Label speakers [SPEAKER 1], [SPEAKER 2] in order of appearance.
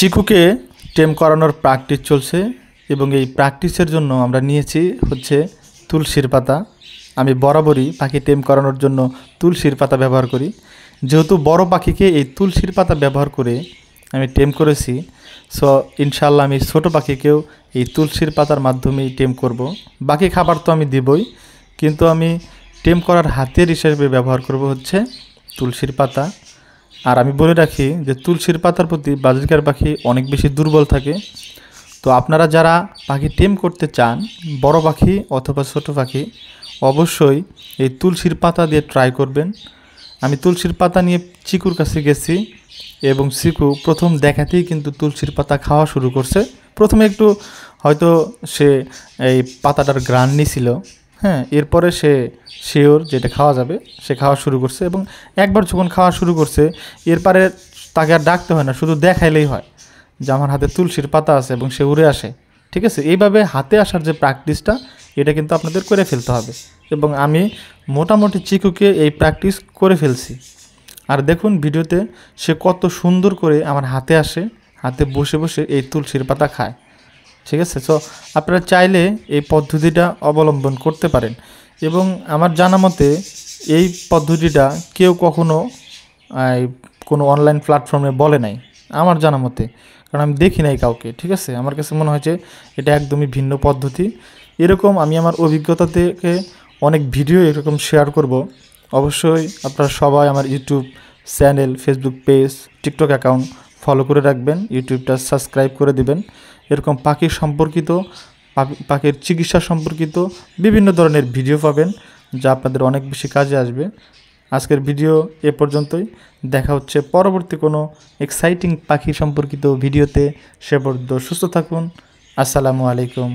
[SPEAKER 1] চিকুকে টেম করানোর প্র্যাকটিস চলছে এবং এই প্র্যাকটিসের জন্য আমরা নিয়েছি হচ্ছে তুলসীর পাতা। আমি বরাবরই পাখি টেম করানোর জন্য তুলসীর পাতা ব্যবহার করি। যেহেতু বড় পাখিকে এই তুলসীর পাতা ব্যবহার করে আমি টেম করেছি, সো ইনশাল্লাহ আমি ছোটো পাখিকেও এই তুলসীর পাতার মাধ্যমেই টেম করব। বাকি খাবার তো আমি দিবই, কিন্তু আমি টেম করার হাতিয়ার হিসেবে ব্যবহার করব হচ্ছে তুলসীর পাতা। আর আমি বলে রাখি যে তুলসীর পাতার প্রতি বাজিকার পাখি অনেক বেশি দুর্বল থাকে। তো আপনারা যারা পাখি টেম করতে চান, বড় পাখি অথবা ছোট পাখি, অবশ্যই এই তুলসীর পাতা দিয়ে ট্রাই করবেন। আমি তুলসীর পাতা নিয়ে চিকুর কাছে গেছি এবং চিকু প্রথম দেখাতেই কিন্তু তুলসীর পাতা খাওয়া শুরু করছে। প্রথমে একটু হয়তো সে এই পাতাটার ঘ্রাণ নিছিল, হ্যাঁ, এরপরে সে শিওর যেটা খাওয়া যাবে সে খাওয়া শুরু করছে। এবং একবার যখন খাওয়া শুরু করছে, এরপরে তাকে আর ডাকতে হয় না, শুধু দেখাইলেই হয় যে আমার হাতে তুলসীর পাতা আছে এবং সে উড়ে আসে। ঠিক আছে, এইভাবে হাতে আসার যে প্র্যাকটিসটা, এটা কিন্তু আপনাদের করে ফেলতে হবে। এবং আমি মোটামুটি চিকুকে এই প্র্যাকটিস করে ফেলছি। আর দেখুন ভিডিওতে সে কত সুন্দর করে আমার হাতে আসে, হাতে বসে বসে এই তুলসীর পাতা খায়। ঠিক আছে, সো আপনারা চাইলে এই পদ্ধতিটা অবলম্বন করতে পারেন। এবং আমার জানা মতে এই পদ্ধতিটা কেউ কখনো কোনো অনলাইন প্ল্যাটফর্মে বলে নাই আমার জানা মতে, কারণ আমি দেখি নাই কাউকে। ঠিক আছে, আমার কাছে মনে হয়েছে এটা একদমই ভিন্ন পদ্ধতি। এরকম আমি আমার অভিজ্ঞতা থেকে অনেক ভিডিও এরকম শেয়ার করব। অবশ্যই আপনারা সবাই আমার YouTube channel, Facebook page, TikTok account follow করে রাখবেন, ইউটিউবটা সাবস্ক্রাইব করে দিবেন। এরকম পাখির সম্পর্কিত, পাখির চিকিৎসা সম্পর্কিত বিভিন্ন ধরনের ভিডিও পাবেন, যা আপনাদের অনেক বেশি কাজে আসবে। আজকের ভিডিও এ পর্যন্তই। দেখা হচ্ছে পরবর্তী কোনো এক্সাইটিং পাখি সম্পর্কিত ভিডিওতে। সে পর্যন্ত সুস্থ থাকুন। আসসালামু আলাইকুম।